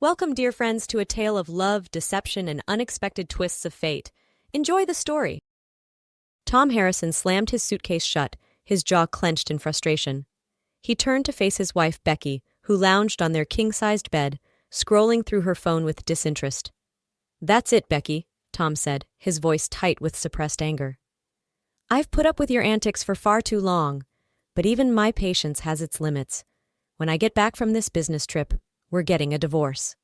Welcome, dear friends, to a tale of love, deception, and unexpected twists of fate. Enjoy the story. Tom Harrison slammed his suitcase shut, his jaw clenched in frustration. He turned to face his wife, Becky, who lounged on their king-sized bed, scrolling through her phone with disinterest. "That's it, Becky," Tom said, his voice tight with suppressed anger. "I've put up with your antics for far too long, but even my patience has its limits. When I get back from this business trip, we're getting a divorce."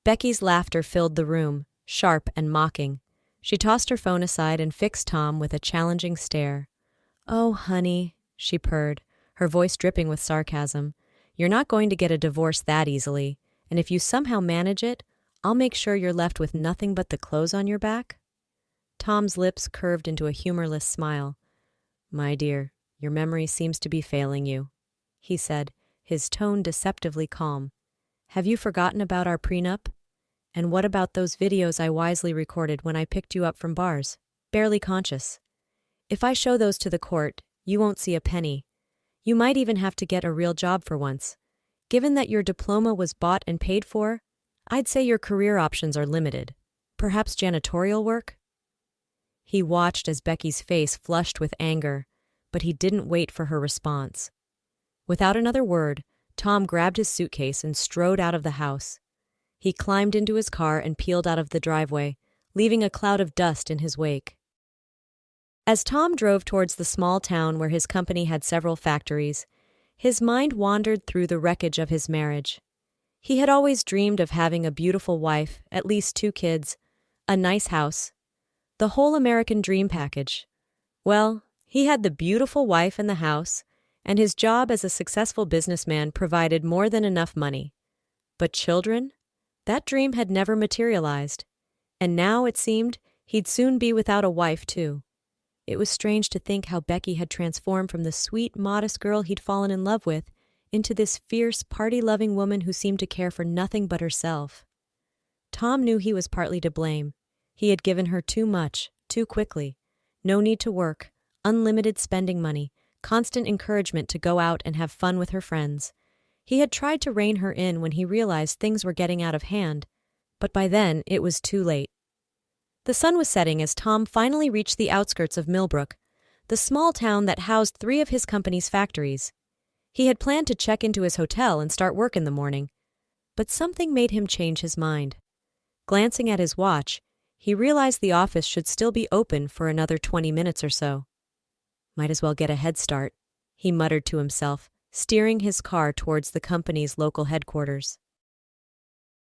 Becky's laughter filled the room, sharp and mocking. She tossed her phone aside and fixed Tom with a challenging stare. "Oh, honey," she purred, her voice dripping with sarcasm. "You're not going to get a divorce that easily, and if you somehow manage it, I'll make sure you're left with nothing but the clothes on your back." Tom's lips curved into a humorless smile. "My dear, your memory seems to be failing you," he said, his tone deceptively calm. "Have you forgotten about our prenup? And what about those videos I wisely recorded when I picked you up from bars, barely conscious? If I show those to the court, you won't see a penny. You might even have to get a real job for once. Given that your diploma was bought and paid for, I'd say your career options are limited. Perhaps janitorial work?" He watched as Becky's face flushed with anger, but he didn't wait for her response. Without another word, Tom grabbed his suitcase and strode out of the house. He climbed into his car and peeled out of the driveway, leaving a cloud of dust in his wake. As Tom drove towards the small town where his company had several factories, his mind wandered through the wreckage of his marriage. He had always dreamed of having a beautiful wife, at least 2 kids, a nice house, the whole American dream package. Well, he had the beautiful wife and the house, and his job as a successful businessman provided more than enough money. But children? That dream had never materialized. And now, it seemed, he'd soon be without a wife, too. It was strange to think how Becky had transformed from the sweet, modest girl he'd fallen in love with into this fierce, party-loving woman who seemed to care for nothing but herself. Tom knew he was partly to blame. He had given her too much, too quickly. No need to work, unlimited spending money, constant encouragement to go out and have fun with her friends. He had tried to rein her in when he realized things were getting out of hand, but by then it was too late. The sun was setting as Tom finally reached the outskirts of Millbrook, the small town that housed 3 of his company's factories. He had planned to check into his hotel and start work in the morning, but something made him change his mind. Glancing at his watch, he realized the office should still be open for another 20 minutes or so. "Might as well get a head start," he muttered to himself, steering his car towards the company's local headquarters.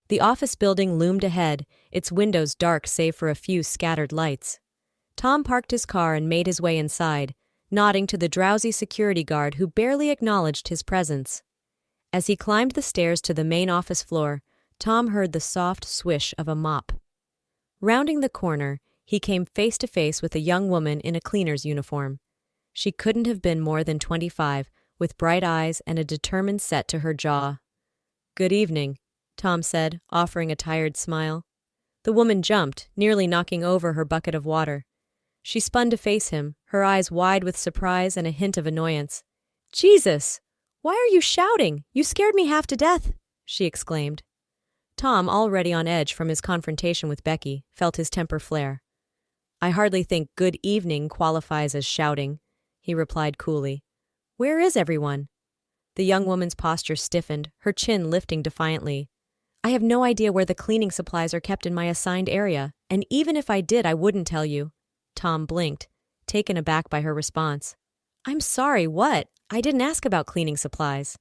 The office building loomed ahead, its windows dark save for a few scattered lights. Tom parked his car and made his way inside, nodding to the drowsy security guard who barely acknowledged his presence. As he climbed the stairs to the main office floor, Tom heard the soft swish of a mop. Rounding the corner, he came face to face with a young woman in a cleaner's uniform. She couldn't have been more than 25, with bright eyes and a determined set to her jaw. "Good evening," Tom said, offering a tired smile. The woman jumped, nearly knocking over her bucket of water. She spun to face him, her eyes wide with surprise and a hint of annoyance. "Jesus! Why are you shouting? You scared me half to death!" she exclaimed. Tom, already on edge from his confrontation with Becky, felt his temper flare. "I hardly think 'good evening' qualifies as shouting," he replied coolly. "Where is everyone?" The young woman's posture stiffened, her chin lifting defiantly. "I have no idea where the cleaning supplies are kept in my assigned area, and even if I did, I wouldn't tell you." Tom blinked, taken aback by her response. "I'm sorry, what? I didn't ask about cleaning supplies."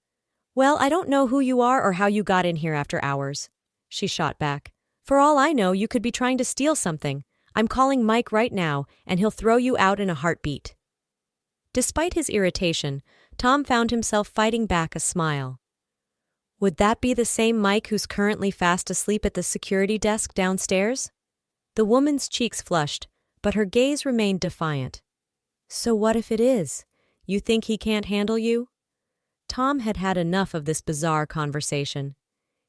"Well, I don't know who you are or how you got in here after hours," she shot back. "For all I know, you could be trying to steal something. I'm calling Mike right now, and he'll throw you out in a heartbeat." Despite his irritation, Tom found himself fighting back a smile. Would that be the same Mike who's currently fast asleep at the security desk downstairs? The woman's cheeks flushed, but her gaze remained defiant. "So what if it is? You think he can't handle you?" Tom had had enough of this bizarre conversation.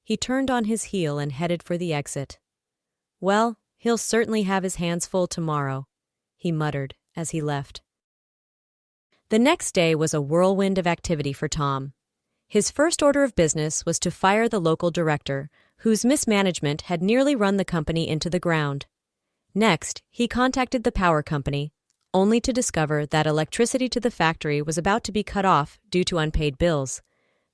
He turned on his heel and headed for the exit. "Well, he'll certainly have his hands full tomorrow," he muttered as he left. The next day was a whirlwind of activity for Tom. His first order of business was to fire the local director, whose mismanagement had nearly run the company into the ground. Next, he contacted the power company, only to discover that electricity to the factory was about to be cut off due to unpaid bills.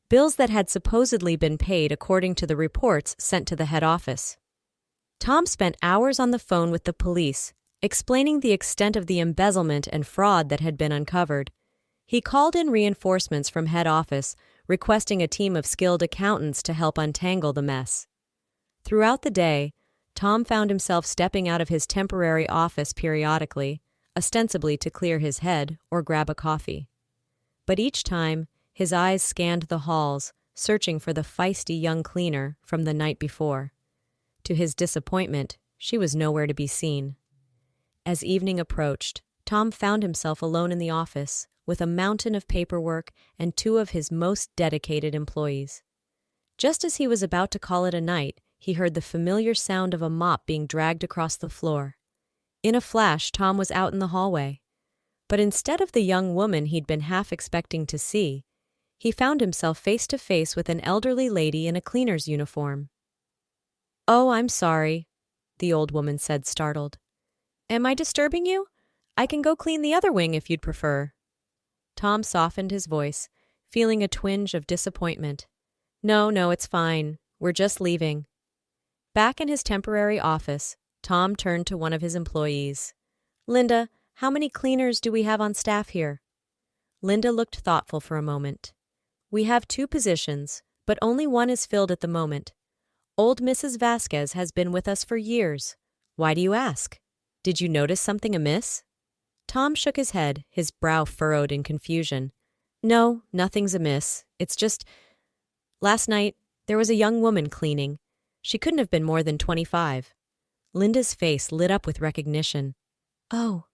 Bills that had supposedly been paid according to the reports sent to the head office. Tom spent hours on the phone with the police, explaining the extent of the embezzlement and fraud that had been uncovered. He called in reinforcements from head office, requesting a team of skilled accountants to help untangle the mess. Throughout the day, Tom found himself stepping out of his temporary office periodically, ostensibly to clear his head or grab a coffee. But each time, his eyes scanned the halls, searching for the feisty young cleaner from the night before. To his disappointment, she was nowhere to be seen. As evening approached, Tom found himself alone in the office, with a mountain of paperwork and two of his most dedicated employees. Just as he was about to call it a night, he heard the familiar sound of a mop being dragged across the floor. In a flash, Tom was out in the hallway. But instead of the young woman he'd been half expecting to see, he found himself face to face with an elderly lady in a cleaner's uniform. "Oh, I'm sorry," the old woman said, startled. "Am I disturbing you? I can go clean the other wing if you'd prefer." Tom softened his voice, feeling a twinge of disappointment. No, it's fine. We're just leaving." Back in his temporary office, Tom turned to one of his employees. "Linda, how many cleaners do we have on staff here?" Linda looked thoughtful for a moment. "We have 2 positions, but only one is filled at the moment. Old Mrs. Vasquez has been with us for years. Why do you ask? Did you notice something amiss?" Tom shook his head, his brow furrowed in confusion. "No, nothing's amiss. It's just, last night, there was a young woman cleaning. She couldn't have been more than 25. Linda's face lit up with recognition. "Oh,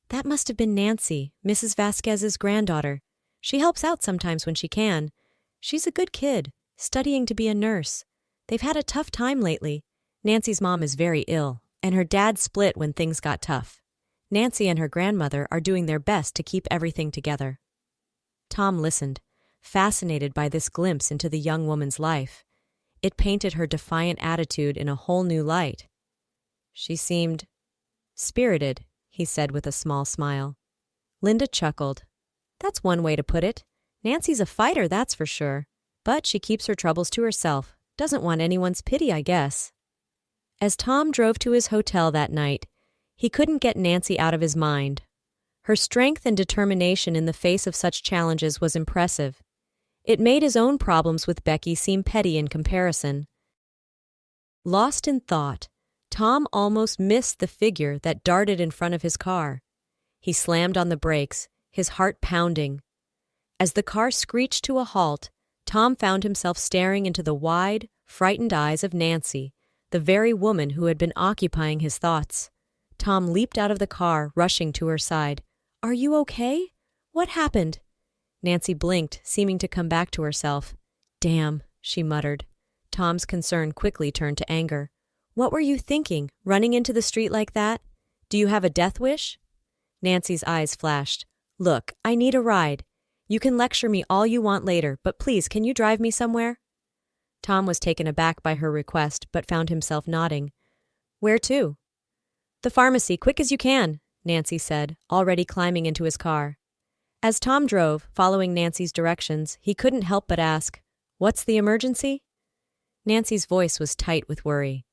that must have been Nancy, Mrs. Vasquez's granddaughter. She helps out sometimes when she can. She's a good kid, studying to be a nurse. They've had a tough time lately. Nancy's mom is very ill, and her dad split when things got tough. Nancy and her grandmother are doing their best to keep everything together." Tom listened, fascinated by this glimpse into the young woman's life. It painted her defiant attitude in a whole new light. "She seemed spirited," he said with a small smile. Linda chuckled. "That's one way to put it. Nancy's a fighter, that's for sure. But she keeps her troubles to herself. Doesn't want anyone's pity, I guess." As Tom drove to his hotel that night, he couldn't get Nancy out of his mind. Her strength and determination in the face of such challenges was impressive. It made his own problems with Becky seem petty in comparison. Lost in thought, Tom almost missed the figure that darted in front of his car. He slammed on the brakes, his heart pounding. As the car screeched to a halt, Tom found himself staring into the wide, frightened eyes of Nancy, the very woman who had been occupying his thoughts. Tom leaped out of the car, rushing to her side. "Are you okay? What happened?" Nancy blinked, seeming to come back to herself. "Damn," she muttered. Tom's concern quickly turned to anger. "What were you thinking, running into the street like that? Do you have a death wish?" Nancy's eyes flashed. "Look, I need a ride. You can lecture me all you want later, but please, can you drive me somewhere?" Tom was taken aback by her request, but found himself nodding. "Where to?" "The pharmacy, quick as you can," Nancy said, already climbing into his car. As Tom drove, following Nancy's directions, he couldn't help but ask, "What's the emergency?" Nancy's voice was tight with worry.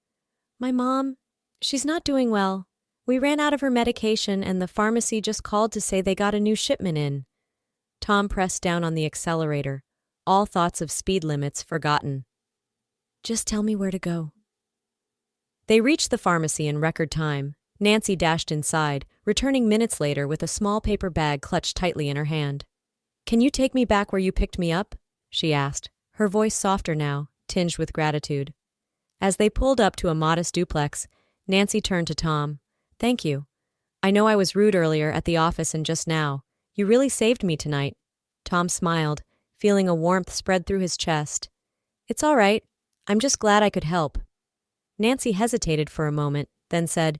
"My mom, she's not doing well. We ran out of her medication and the pharmacy just called to say they got a new shipment in." Tom pressed down on the accelerator, all thoughts of speed limits forgotten. "Just tell me where to go." They reached the pharmacy in record time. Nancy dashed inside, returning minutes later with a small paper bag clutched tightly in her hand. "Can you take me back where you picked me up?" she asked, her voice softer now, tinged with gratitude. As they pulled up to a modest duplex, Nancy turned to Tom. "Thank you. I know I was rude earlier at the office and just now. You really saved me tonight." Tom smiled, feeling a warmth spread through his chest. "It's all right. I'm just glad I could help." Nancy hesitated for a moment, then said,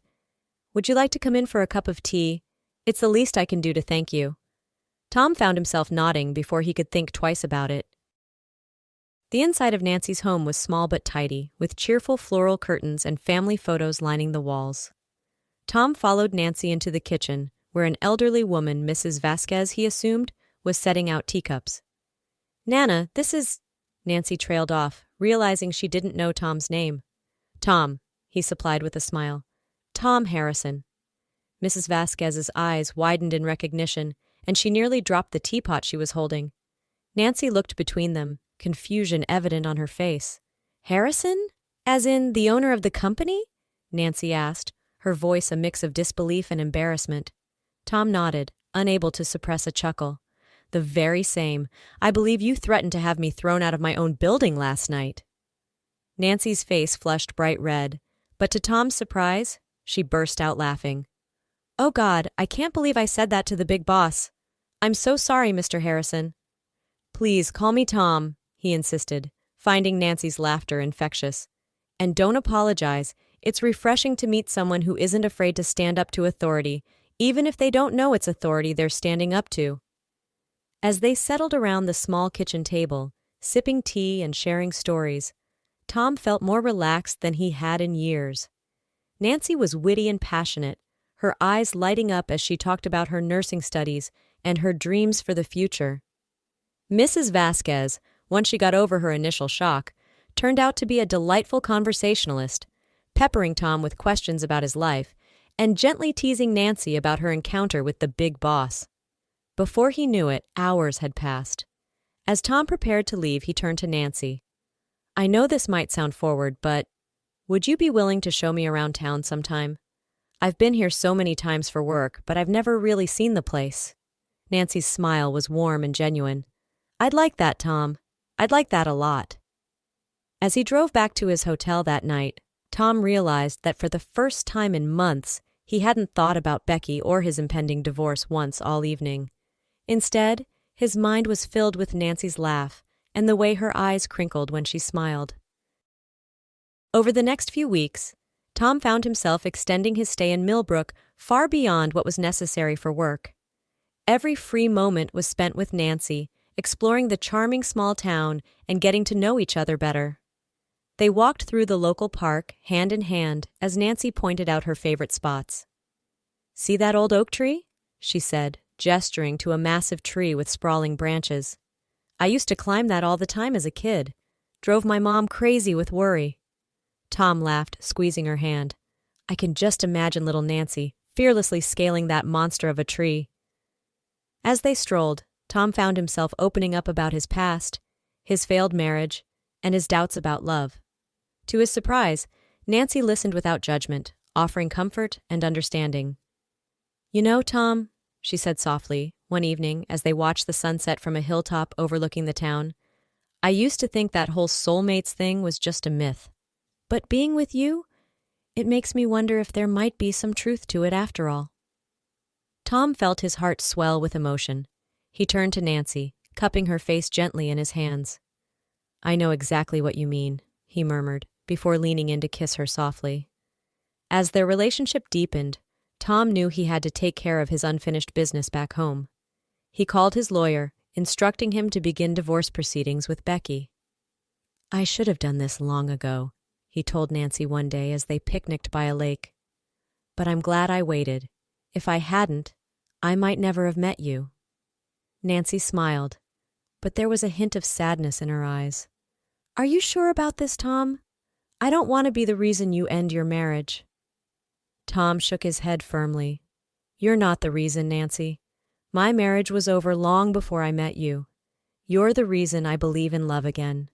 "Would you like to come in for a cup of tea? It's the least I can do to thank you." Tom found himself nodding before he could think twice about it. The inside of Nancy's home was small but tidy, with cheerful floral curtains and family photos lining the walls. Tom followed Nancy into the kitchen, where an elderly woman, Mrs. Vasquez, he assumed, was setting out teacups. "Nana, this is—" Nancy trailed off, realizing she didn't know Tom's name. "Tom," he supplied with a smile. "Tom Harrison." Mrs. Vasquez's eyes widened in recognition, and she nearly dropped the teapot she was holding. Nancy looked between them, confusion evident on her face. "Harrison? As in the owner of the company?" Nancy asked, her voice a mix of disbelief and embarrassment. Tom nodded, unable to suppress a chuckle. "The very same. I believe you threatened to have me thrown out of my own building last night." Nancy's face flushed bright red, but to Tom's surprise, she burst out laughing. "Oh God, I can't believe I said that to the big boss. I'm so sorry, Mr. Harrison." "Please call me Tom," he insisted, finding Nancy's laughter infectious. "And don't apologize. It's refreshing to meet someone who isn't afraid to stand up to authority, even if they don't know it's authority they're standing up to." As they settled around the small kitchen table, sipping tea and sharing stories, Tom felt more relaxed than he had in years. Nancy was witty and passionate, her eyes lighting up as she talked about her nursing studies and her dreams for the future. Mrs. Vasquez, once she got over her initial shock, turned out to be a delightful conversationalist, peppering Tom with questions about his life and gently teasing Nancy about her encounter with the big boss. Before he knew it, hours had passed. As Tom prepared to leave, he turned to Nancy. "I know this might sound forward, but would you be willing to show me around town sometime? I've been here so many times for work, but I've never really seen the place." Nancy's smile was warm and genuine. "I'd like that, Tom. I'd like that a lot." As he drove back to his hotel that night, Tom realized that for the first time in months, he hadn't thought about Becky or his impending divorce once all evening. Instead, his mind was filled with Nancy's laugh and the way her eyes crinkled when she smiled. Over the next few weeks, Tom found himself extending his stay in Millbrook far beyond what was necessary for work. Every free moment was spent with Nancy, exploring the charming small town and getting to know each other better. They walked through the local park, hand in hand, as Nancy pointed out her favorite spots. "See that old oak tree?" she said, gesturing to a massive tree with sprawling branches. "I used to climb that all the time as a kid. Drove my mom crazy with worry." Tom laughed, squeezing her hand. I can just imagine little Nancy fearlessly scaling that monster of a tree. As they strolled, Tom found himself opening up about his past, his failed marriage, and his doubts about love. To his surprise, Nancy listened without judgment, offering comfort and understanding. "You know, Tom," she said softly, one evening as they watched the sunset from a hilltop overlooking the town, "I used to think that whole soulmates thing was just a myth. But being with you, it makes me wonder if there might be some truth to it after all." Tom felt his heart swell with emotion. He turned to Nancy, cupping her face gently in his hands. "I know exactly what you mean," he murmured, before leaning in to kiss her softly. As their relationship deepened, Tom knew he had to take care of his unfinished business back home. He called his lawyer, instructing him to begin divorce proceedings with Becky. "I should have done this long ago," he told Nancy one day as they picnicked by a lake. "But I'm glad I waited. If I hadn't, I might never have met you." Nancy smiled, but there was a hint of sadness in her eyes. "Are you sure about this, Tom? I don't want to be the reason you end your marriage." Tom shook his head firmly. "You're not the reason, Nancy. My marriage was over long before I met you. You're the reason I believe in love again."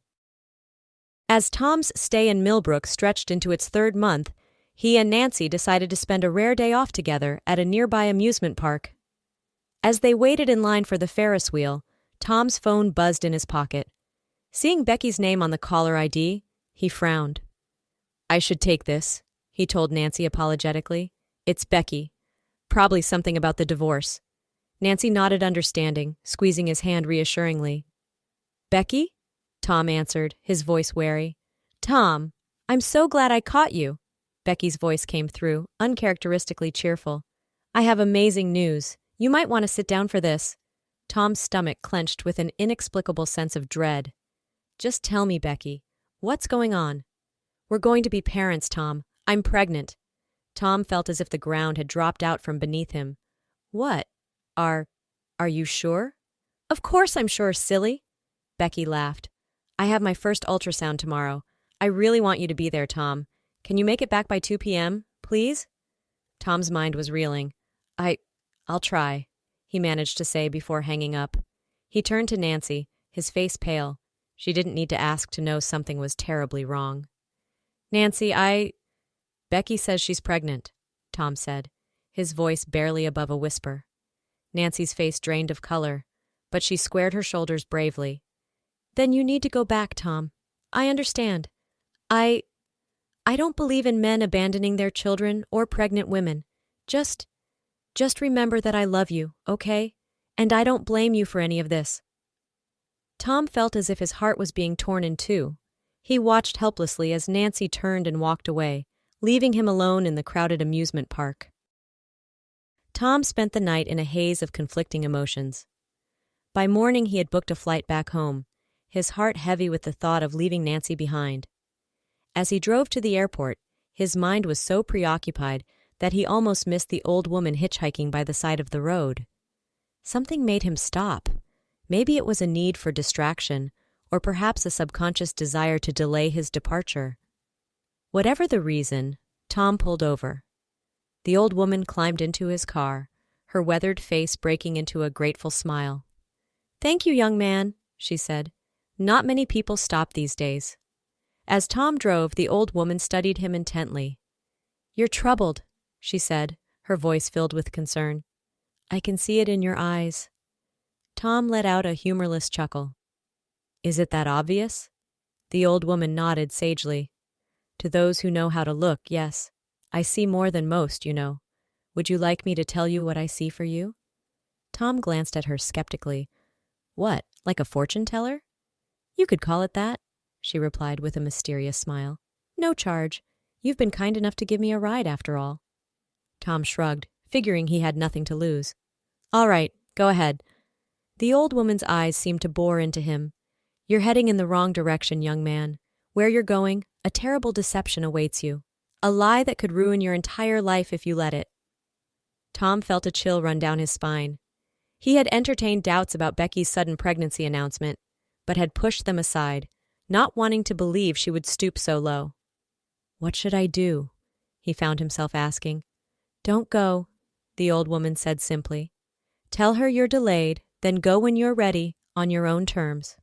As Tom's stay in Millbrook stretched into its third month, he and Nancy decided to spend a rare day off together at a nearby amusement park. As they waited in line for the Ferris wheel, Tom's phone buzzed in his pocket. Seeing Becky's name on the caller ID, he frowned. "I should take this," he told Nancy apologetically. "It's Becky. Probably something about the divorce." Nancy nodded understanding, squeezing his hand reassuringly. "Becky?" Tom answered, his voice wary. "Tom, I'm so glad I caught you." Becky's voice came through, uncharacteristically cheerful. "I have amazing news. You might want to sit down for this." Tom's stomach clenched with an inexplicable sense of dread. Just tell me, Becky. What's going on? We're going to be parents, Tom. I'm pregnant. Tom felt as if the ground had dropped out from beneath him. What? Are you sure? Of course I'm sure, silly. Becky laughed. I have my first ultrasound tomorrow. I really want you to be there, Tom. Can you make it back by 2 p.m., please? Tom's mind was reeling. I'll try, he managed to say before hanging up. He turned to Nancy, his face pale. She didn't need to ask to know something was terribly wrong. Nancy, Becky says she's pregnant, Tom said, his voice barely above a whisper. Nancy's face drained of color, but she squared her shoulders bravely. Then you need to go back, Tom. I understand. I don't believe in men abandoning their children or pregnant women. Just remember that I love you, okay? And I don't blame you for any of this. Tom felt as if his heart was being torn in two. He watched helplessly as Nancy turned and walked away, leaving him alone in the crowded amusement park. Tom spent the night in a haze of conflicting emotions. By morning he had booked a flight back home, his heart heavy with the thought of leaving Nancy behind. As he drove to the airport, his mind was so preoccupied that he almost missed the old woman hitchhiking by the side of the road. Something made him stop. Maybe it was a need for distraction, or perhaps a subconscious desire to delay his departure. Whatever the reason, Tom pulled over. The old woman climbed into his car, her weathered face breaking into a grateful smile. "Thank you, young man," she said. "Not many people stop these days." As Tom drove, the old woman studied him intently. "You're troubled," she said, her voice filled with concern. "I can see it in your eyes." Tom let out a humorless chuckle. "Is it that obvious?" The old woman nodded sagely. "To those who know how to look, yes. I see more than most, you know. Would you like me to tell you what I see for you?" Tom glanced at her skeptically. "What, like a fortune teller?" "You could call it that," she replied with a mysterious smile. "No charge. You've been kind enough to give me a ride, after all." Tom shrugged, figuring he had nothing to lose. "All right, go ahead." The old woman's eyes seemed to bore into him. "You're heading in the wrong direction, young man. Where you're going, a terrible deception awaits you. A lie that could ruin your entire life if you let it." Tom felt a chill run down his spine. He had entertained doubts about Becky's sudden pregnancy announcement, but had pushed them aside, not wanting to believe she would stoop so low. "What should I do?" he found himself asking. "Don't go," the old woman said simply. "Tell her you're delayed, then go when you're ready, on your own terms."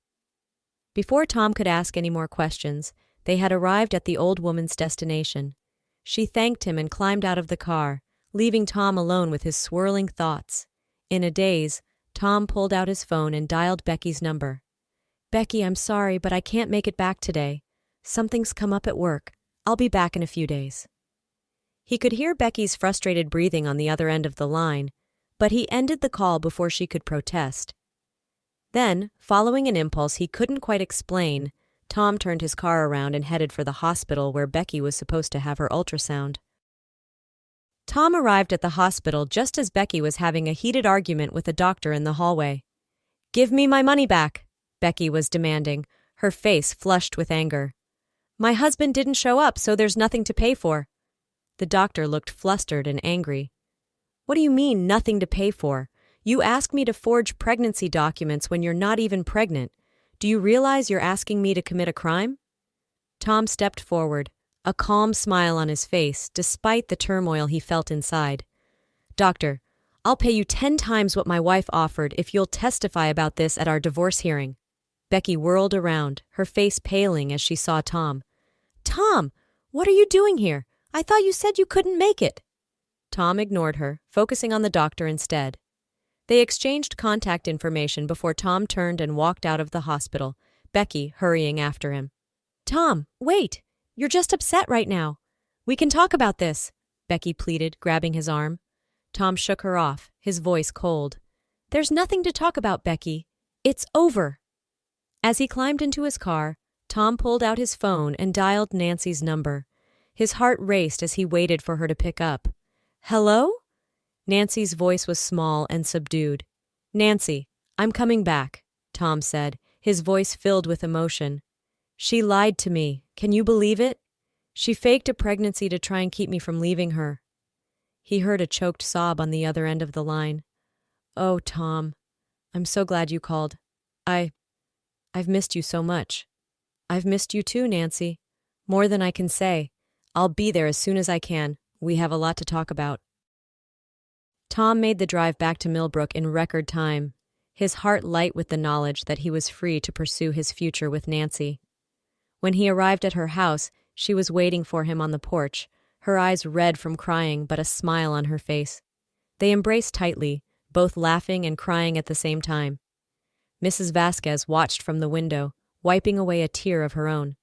Before Tom could ask any more questions, they had arrived at the old woman's destination. She thanked him and climbed out of the car, leaving Tom alone with his swirling thoughts. In a daze, Tom pulled out his phone and dialed Becky's number. "Becky, I'm sorry, but I can't make it back today. Something's come up at work. I'll be back in a few days." He could hear Becky's frustrated breathing on the other end of the line, but he ended the call before she could protest. Then, following an impulse he couldn't quite explain, Tom turned his car around and headed for the hospital where Becky was supposed to have her ultrasound. Tom arrived at the hospital just as Becky was having a heated argument with a doctor in the hallway. "Give me my money back," Becky was demanding, her face flushed with anger. "My husband didn't show up, so there's nothing to pay for." The doctor looked flustered and angry. "What do you mean, nothing to pay for? You ask me to forge pregnancy documents when you're not even pregnant. Do you realize you're asking me to commit a crime?" Tom stepped forward, a calm smile on his face despite the turmoil he felt inside. "Doctor, I'll pay you 10 times what my wife offered if you'll testify about this at our divorce hearing." Becky whirled around, her face paling as she saw Tom. "Tom, what are you doing here? I thought you said you couldn't make it." Tom ignored her, focusing on the doctor instead. They exchanged contact information before Tom turned and walked out of the hospital, Becky hurrying after him. "Tom, wait! You're just upset right now. We can talk about this," Becky pleaded, grabbing his arm. Tom shook her off, his voice cold. "There's nothing to talk about, Becky. It's over." As he climbed into his car, Tom pulled out his phone and dialed Nancy's number. His heart raced as he waited for her to pick up. "Hello?" Nancy's voice was small and subdued. "Nancy, I'm coming back," Tom said, his voice filled with emotion. She lied to me. Can you believe it? She faked a pregnancy to try and keep me from leaving her. He heard a choked sob on the other end of the line. Oh, Tom, I'm so glad you called. I've missed you so much. I've missed you too, Nancy. More than I can say. I'll be there as soon as I can. We have a lot to talk about. Tom made the drive back to Millbrook in record time, his heart light with the knowledge that he was free to pursue his future with Nancy. When he arrived at her house, she was waiting for him on the porch, her eyes red from crying but a smile on her face. They embraced tightly, both laughing and crying at the same time. Mrs. Vasquez watched from the window, wiping away a tear of her own.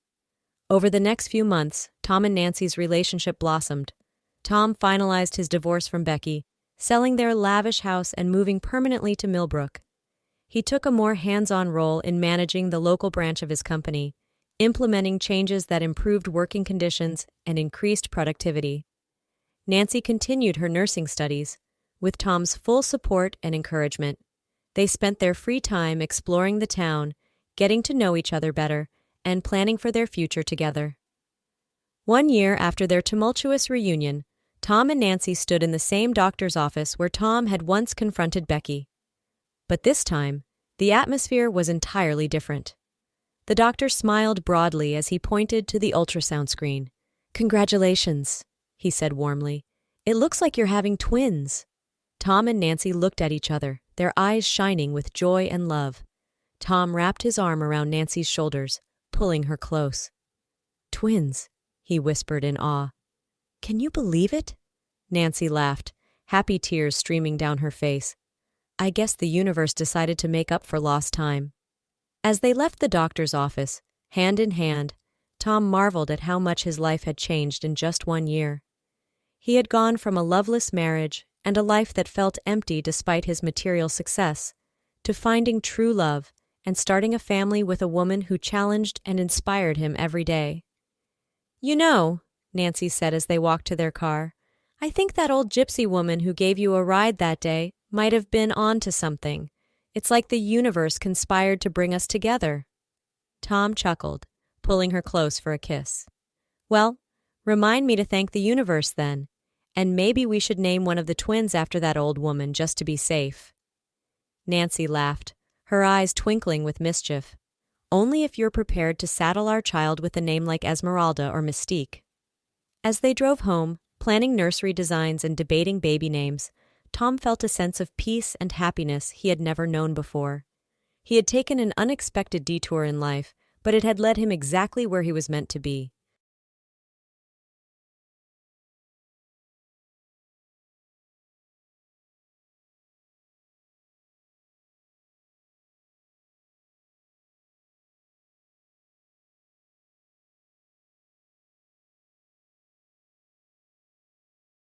Over the next few months, Tom and Nancy's relationship blossomed. Tom finalized his divorce from Becky, selling their lavish house and moving permanently to Millbrook. He took a more hands-on role in managing the local branch of his company, implementing changes that improved working conditions and increased productivity. Nancy continued her nursing studies, with Tom's full support and encouragement. They spent their free time exploring the town, getting to know each other better, and planning for their future together. 1 year after their tumultuous reunion, Tom and Nancy stood in the same doctor's office where Tom had once confronted Becky. But this time, the atmosphere was entirely different. The doctor smiled broadly as he pointed to the ultrasound screen. "Congratulations," he said warmly. "It looks like you're having twins." Tom and Nancy looked at each other, their eyes shining with joy and love. Tom wrapped his arm around Nancy's shoulders, pulling her close. "Twins," he whispered in awe. "Can you believe it?" Nancy laughed, happy tears streaming down her face. "I guess the universe decided to make up for lost time." As they left the doctor's office, hand in hand, Tom marveled at how much his life had changed in just 1 year. He had gone from a loveless marriage and a life that felt empty despite his material success, to finding true love and starting a family with a woman who challenged and inspired him every day. "You know," Nancy said as they walked to their car, "I think that old gypsy woman who gave you a ride that day might have been on to something. It's like the universe conspired to bring us together." Tom chuckled, pulling her close for a kiss. "Well, remind me to thank the universe then, and maybe we should name one of the twins after that old woman just to be safe." Nancy laughed, her eyes twinkling with mischief. "Only if you're prepared to saddle our child with a name like Esmeralda or Mystique." As they drove home, planning nursery designs and debating baby names, Tom felt a sense of peace and happiness he had never known before. He had taken an unexpected detour in life, but it had led him exactly where he was meant to be.